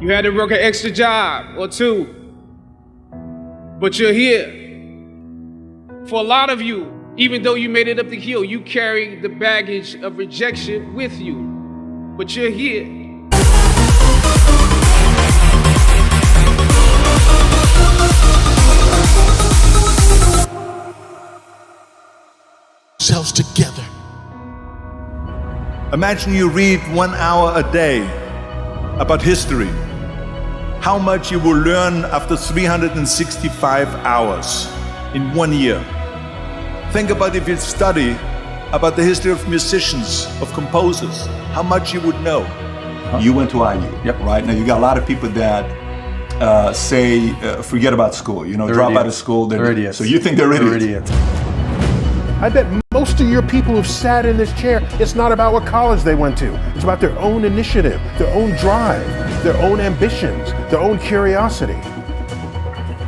You had to work an extra job or two, but you're here. For a lot of you, even though you made it up the hill, you carry the baggage of rejection with you, but you're here. Selves together. Imagine you read 1 hour a day about history. How much you will learn after 365 hours in 1 year. Think about if you study about the history of musicians, of composers, how much you would know. You went to IU. Yep. Right? Now you got a lot of people that say, forget about school, drop out of school. They're idiots. So you think they're idiots? They're idiots. I bet most of your people who've sat in this chair, it's not about what college they went to. It's about their own initiative, their own drive, their own ambitions, their own curiosity.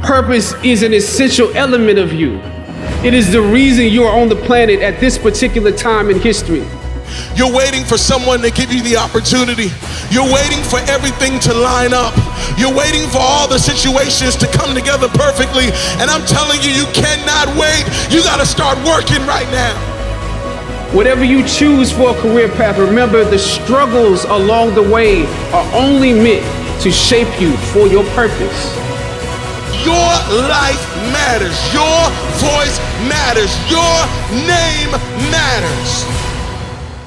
Purpose is an essential element of you. It is the reason you are on the planet at this particular time in history. You're waiting for someone to give you the opportunity. You're waiting for everything to line up. You're waiting for all the situations to come together perfectly. And I'm telling you, you cannot wait. You got to start working right now. Whatever you choose for a career path, remember the struggles along the way are only meant to shape you for your purpose. Your life matters. Your voice matters. Your name matters.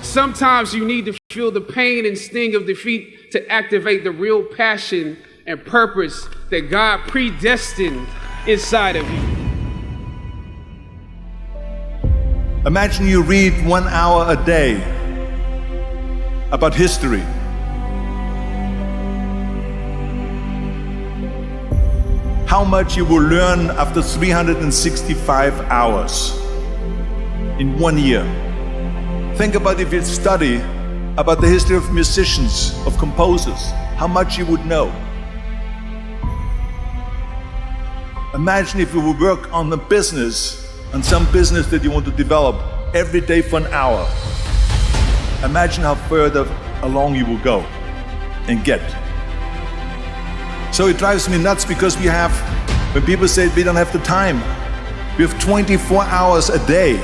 Sometimes you need to feel the pain and sting of defeat to activate the real passion and purpose that God predestined inside of you. Imagine you read 1 hour a day about history. How much you will learn after 365 hours in 1 year. Think about if you study about the history of musicians, of composers, how much you would know. Imagine if you would work on a business, on some business that you want to develop every day for an hour. Imagine how further along you will go and get. So it drives me nuts because when people say we don't have the time, we have 24 hours a day.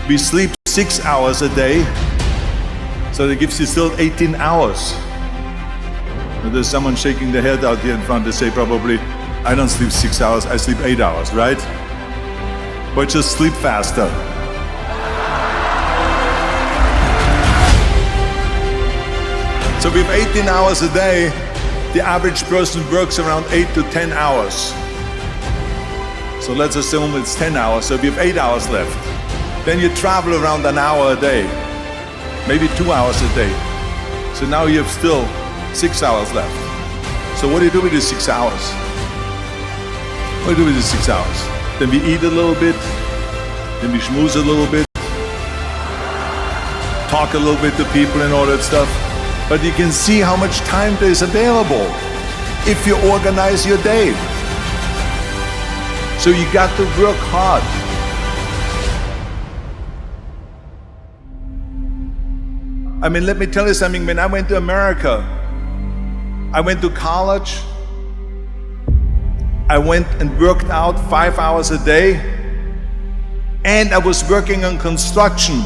We sleep 6 hours a day, so that gives you still 18 hours. And there's someone shaking their head out here in front. They say probably, I don't sleep 6 hours, I sleep 8 hours, right? But just sleep faster. So we have 18 hours a day. The average person works around 8 to 10 hours. So let's assume it's 10 hours, so we have 8 hours left. Then you travel around an hour a day, maybe 2 hours a day. So now you have still 6 hours left. So what do you do with these 6 hours? What do you do with these 6 hours? Then we eat a little bit, then we schmooze a little bit, talk a little bit to people and all that stuff. But you can see how much time there is available if you organize your day. So you got to work hard. I mean, let me tell you something. When I went to America, I went to college. I went and worked out 5 hours a day. And I was working on construction.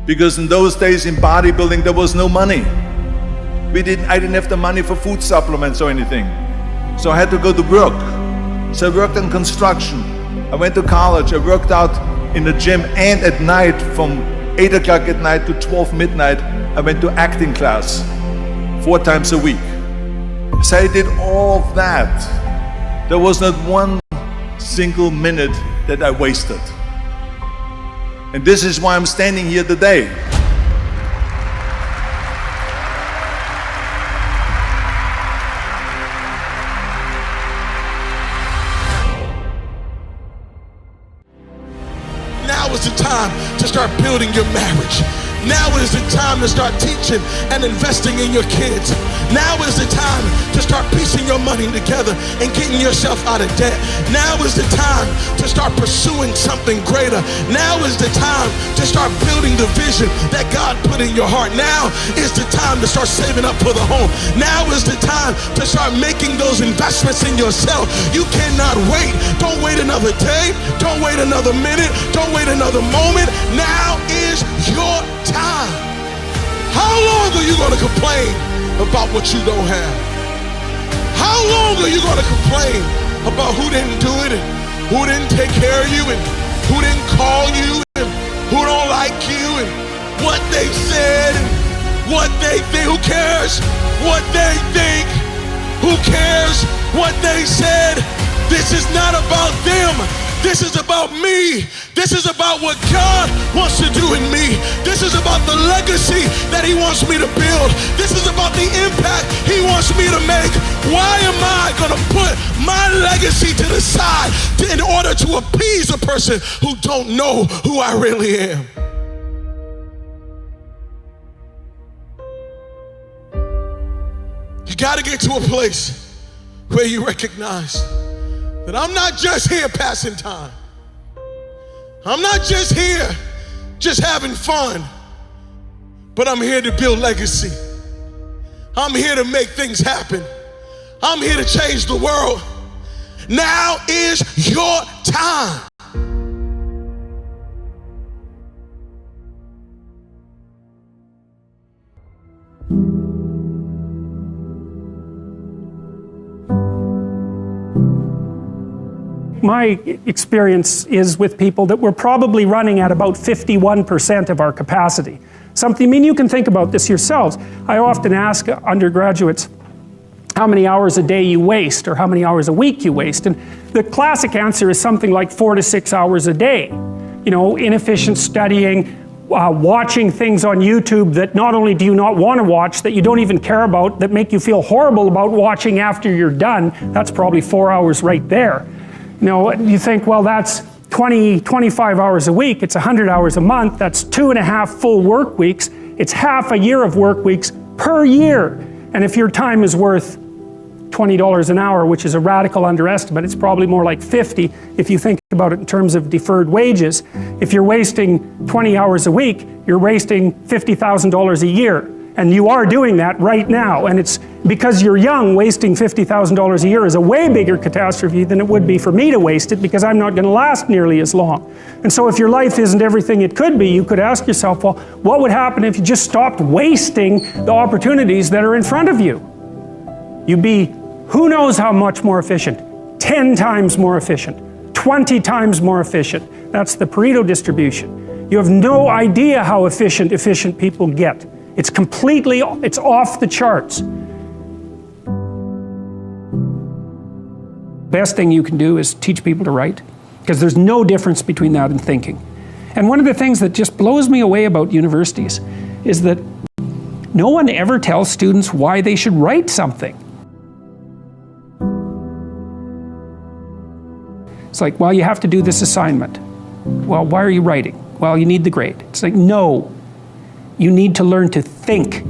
Because in those days in bodybuilding, there was no money. I didn't have the money for food supplements or anything. So I had to go to work. So I worked on construction. I went to college. I worked out in the gym, and at night from 8 o'clock at night to 12 midnight, I went to acting class 4 times a week. So I did all of that. There was not one single minute that I wasted. And this is why I'm standing here today. Now is the time to start building your marriage. Now is the time to start teaching and investing in your kids. Now is the time to start piecing your money together and getting yourself out of debt. Now is the time to start pursuing something greater. Now is the time to start building the vision that God put in your heart. Now is the time to start saving up for the home. Now is the time to start making those investments in yourself. You cannot wait. Don't wait another day. Don't wait another minute. Don't wait another moment. Now is your time. How long are you going to complain about what you don't have? How long are you going to complain about who didn't do it and who didn't take care of you and who didn't call you and who don't like you and what they said and what they think? Who cares what they think? Who cares what they said? This is not about them. This is about me. This is about what God wants to do in me. This is about the legacy that He wants me to build. This is about the impact He wants me to make. Why am I going to put my legacy to the side in order to appease a person who don't know who I really am? You got to get to a place where you recognize that I'm not just here passing time. I'm not just here just having fun, but I'm here to build legacy. I'm here to make things happen. I'm here to change the world. Now is your time. My experience is with people that we're probably running at about 51% of our capacity. Something, I mean, you can think about this yourselves. I often ask undergraduates how many hours a day you waste or how many hours a week you waste. And the classic answer is something like 4 to 6 hours a day. You know, inefficient studying, watching things on YouTube that not only do you not want to watch, that you don't even care about, that make you feel horrible about watching after you're done. That's probably 4 hours right there. You know, you think, well, that's 25 hours a week, it's 100 hours a month, that's 2.5 full work weeks, it's half a year of work weeks per year. And if your time is worth $20 an hour, which is a radical underestimate, it's probably more like 50 if you think about it in terms of deferred wages. If you're wasting 20 hours a week, you're wasting $50,000 a year. And you are doing that right now. And it's because you're young, wasting $50,000 a year is a way bigger catastrophe than it would be for me to waste it, because I'm not going to last nearly as long. And so if your life isn't everything it could be, you could ask yourself, well, what would happen if you just stopped wasting the opportunities that are in front of you? You'd be, who knows how much more efficient? 10 times more efficient, 20 times more efficient. That's the Pareto distribution. You have no idea how efficient people get. It's completely, it's off the charts. Best thing you can do is teach people to write, because there's no difference between that and thinking. And one of the things that just blows me away about universities is that no one ever tells students why they should write something. It's like, well, you have to do this assignment. Well, why are you writing? Well, you need the grade. It's like, no. You need to learn to think,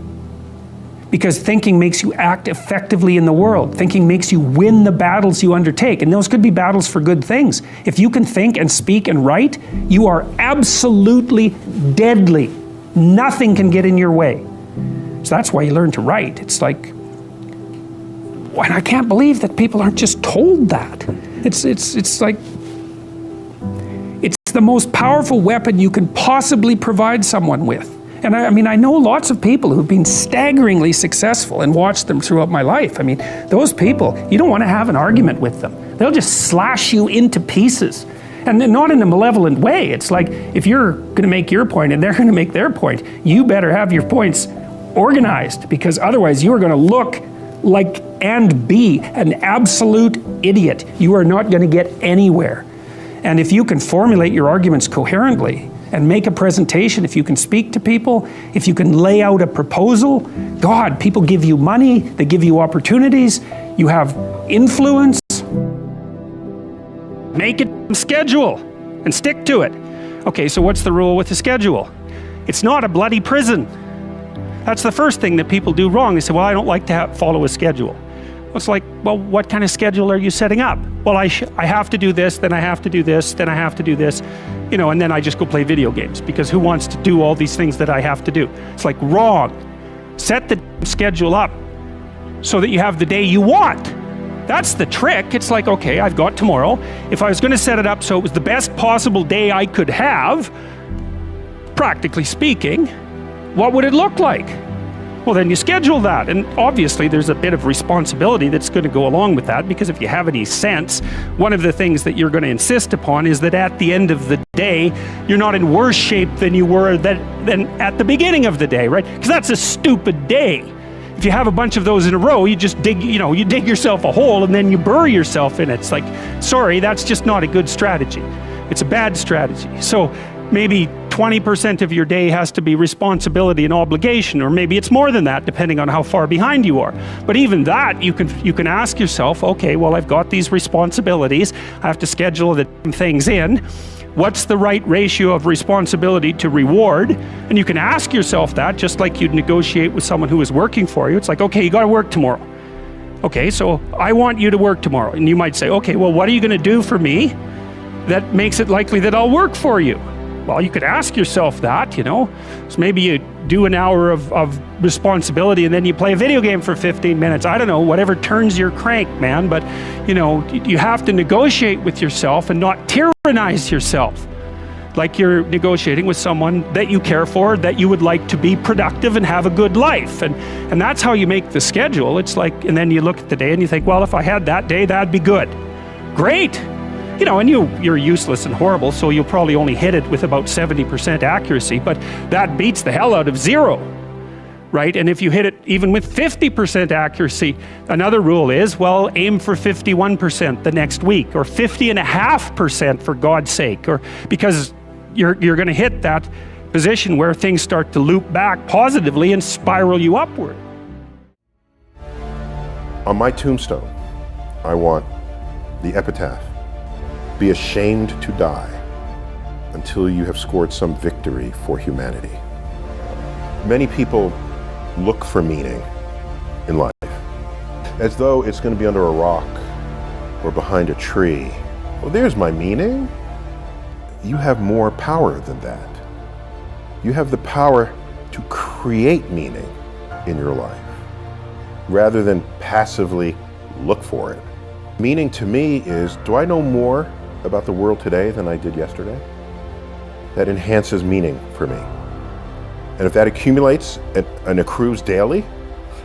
because thinking makes you act effectively in the world. Thinking makes you win the battles you undertake, and those could be battles for good things. If you can think and speak and write, you are absolutely deadly. Nothing can get in your way. So that's why you learn to write. It's like, and I can't believe that people aren't just told that. It's like, it's the most powerful weapon you can possibly provide someone with. And I mean, I know lots of people who've been staggeringly successful and watched them throughout my life. I mean, those people, you don't want to have an argument with them. They'll just slash you into pieces. And not in a malevolent way. It's like, if you're going to make your point and they're going to make their point, you better have your points organized, because otherwise you are going to look like and be an absolute idiot. You are not going to get anywhere. And if you can formulate your arguments coherently and make a presentation, if you can speak to people, if you can lay out a proposal, God, people give you money, they give you opportunities, you have influence. Make it a schedule and stick to it. Okay, so what's the rule with the schedule? It's not a bloody prison. That's the first thing that people do wrong. They say, well, I don't like to follow a schedule. It's like, well, what kind of schedule are you setting up? Well, I have to do this, then I have to do this, then I have to do this, you know, and then I just go play video games, because who wants to do all these things that I have to do? It's like, wrong. Set the schedule up so that you have the day you want. That's the trick. It's like, okay, I've got tomorrow. If I was going to set it up so it was the best possible day I could have, practically speaking, what would it look like? Well, then you schedule that, and obviously there's a bit of responsibility that's going to go along with that, because if you have any sense, one of the things that you're going to insist upon is that at the end of the day, you're not in worse shape than you were than at the beginning of the day, right? Because that's a stupid day. If you have a bunch of those in a row, you just dig, you know, you dig yourself a hole and then you bury yourself in it. It's like, sorry, that's just not a good strategy. It's a bad strategy. So maybe 20% of your day has to be responsibility and obligation, or maybe it's more than that, depending on how far behind you are. But even that, you can ask yourself, okay, well, I've got these responsibilities. I have to schedule the things in. What's the right ratio of responsibility to reward? And you can ask yourself that, just like you'd negotiate with someone who is working for you. It's like, okay, you got to work tomorrow. Okay, so I want you to work tomorrow. And you might say, okay, well, what are you going to do for me that makes it likely that I'll work for you? Well, you could ask yourself that, you know. So maybe you do an hour of responsibility and then you play a video game for 15 minutes. I don't know, whatever turns your crank, man. But, you know, you have to negotiate with yourself and not tyrannize yourself. Like you're negotiating with someone that you care for, that you would like to be productive and have a good life. And that's how you make the schedule. It's like, and then you look at the day and you think, well, if I had that day, that'd be good. Great. You know, and you're useless and horrible, so you'll probably only hit it with about 70% accuracy, but that beats the hell out of 0, right? And if you hit it even with 50% accuracy, another rule is, well, aim for 51% the next week, or 50.5% for God's sake, or because you're going to hit that position where things start to loop back positively and spiral you upward. On my tombstone, I want the epitaph: be ashamed to die until you have scored some victory for humanity. Many people look for meaning in life as though it's going to be under a rock or behind a tree. Well, there's my meaning. You have more power than that. You have the power to create meaning in your life rather than passively look for it. Meaning to me is, do I know more about the world today than I did yesterday? That enhances meaning for me. And if that accumulates and accrues daily,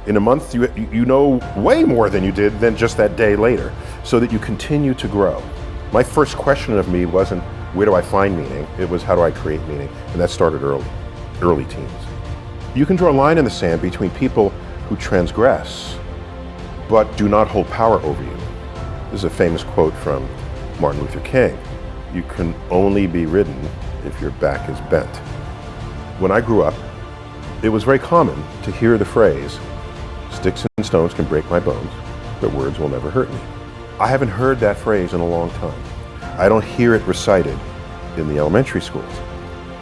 in a month you know way more than you did than just that day later, so that you continue to grow. My first question of me wasn't, where do I find meaning? It was, how do I create meaning? And that started early teens. You can draw a line in the sand between people who transgress but do not hold power over you. This is a famous quote from Martin Luther King. You can only be ridden if your back is bent. When I grew up, it was very common to hear the phrase, sticks and stones can break my bones, but words will never hurt me. I haven't heard that phrase in a long time. I don't hear it recited in the elementary schools.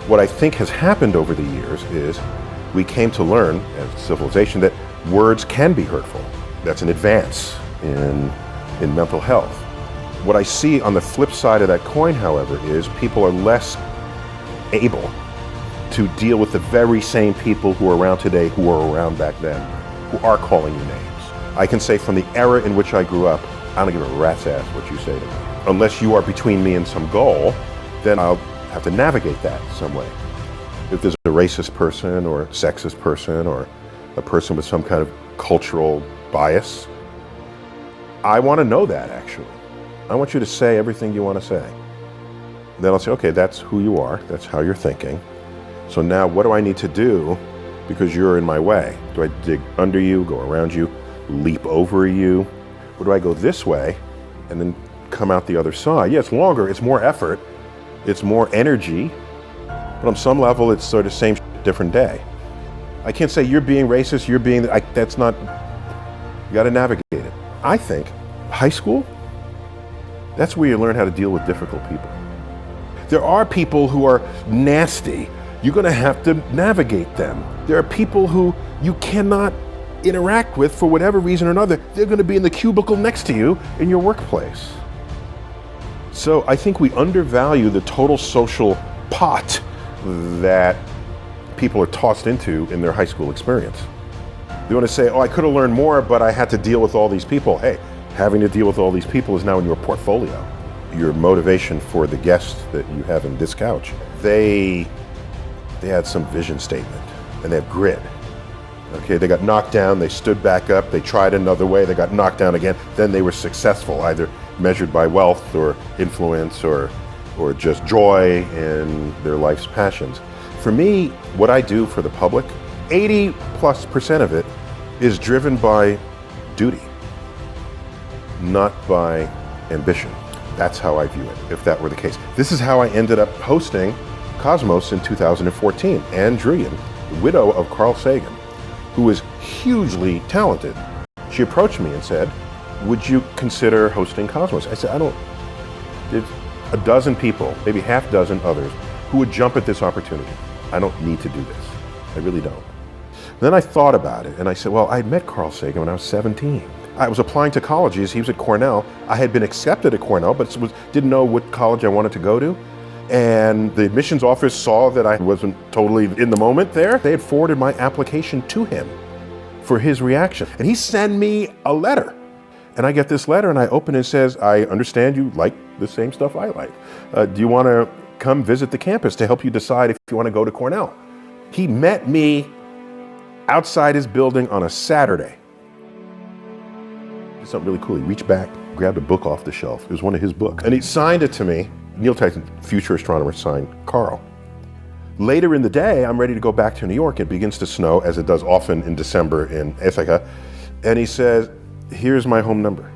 What I think has happened over the years is we came to learn as a civilization that words can be hurtful. That's an advance in mental health. What I see on the flip side of that coin, however, is people are less able to deal with the very same people who are around today who were around back then, who are calling you names. I can say from the era in which I grew up, I don't give a rat's ass what you say to me. Unless you are between me and some goal, then I'll have to navigate that some way. If there's a racist person or sexist person or a person with some kind of cultural bias, I want to know that, actually. I want you to say everything you want to say. Then I'll say, okay, that's who you are, that's how you're thinking. So now what do I need to do because you're in my way? Do I dig under you, go around you, leap over you? Or do I go this way and then come out the other side? Yeah, it's longer, it's more effort, it's more energy, but on some level it's sort of same different day. I can't say you're being racist, you're being, that's not, you gotta navigate it. I think high school, that's where you learn how to deal with difficult people. There are people who are nasty You're going to have to navigate them. There are people who you cannot interact with for whatever reason or another. They're going to be in the cubicle next to you in your workplace. So I think we undervalue the total social pot that people are tossed into in their high school experience. They want to say, oh, I could have learned more, but I had to deal with all these people. Hey, having to deal with all these people is now in your portfolio. Your motivation for the guests that you have in this couch, they had some vision statement and they have grit. Okay, they got knocked down, they stood back up, they tried another way, they got knocked down again, then they were successful, either measured by wealth or influence or just joy in their life's passions. For me, what I do for the public, 80+% of it is driven by duty, not by ambition. That's how I view it, if that were the case. This is how I ended up hosting Cosmos in 2014. Anne Druyan, the widow of Carl Sagan, who is hugely talented, she approached me and said, would you consider hosting Cosmos? I said, there's a dozen people, maybe half dozen others, who would jump at this opportunity. I don't need to do this. I really don't. Then I thought about it and I said, well, I met Carl Sagan when I was 17. I was applying to colleges, he was at Cornell. I had been accepted at Cornell, but didn't know what college I wanted to go to. And the admissions office saw that I wasn't totally in the moment there. They had forwarded my application to him for his reaction. And he sent me a letter. And I get this letter and I open it and it says, I understand you like the same stuff I like. Do you want to come visit the campus to help you decide if you want to go to Cornell? He met me outside his building on a Saturday. Did something really cool. He reached back, grabbed a book off the shelf. It was one of his books. And he signed it to me. Neil Tyson, future astronomer, signed Carl. Later in the day, I'm ready to go back to New York. It begins to snow, as it does often in December in Ithaca. And he says, here's my home number.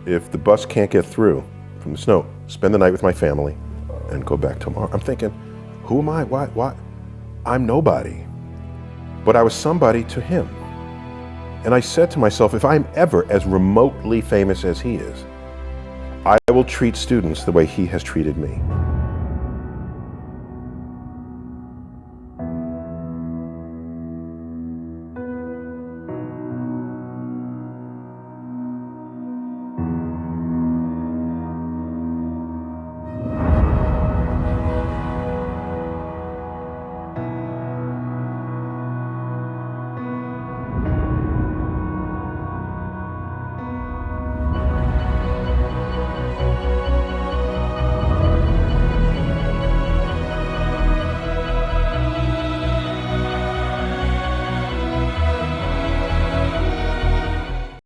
If the bus can't get through from the snow, spend the night with my family and go back tomorrow. I'm thinking, who am I? Why? I'm nobody. But I was somebody to him. And I said to myself, if I'm ever as remotely famous as he is, I will treat students the way he has treated me.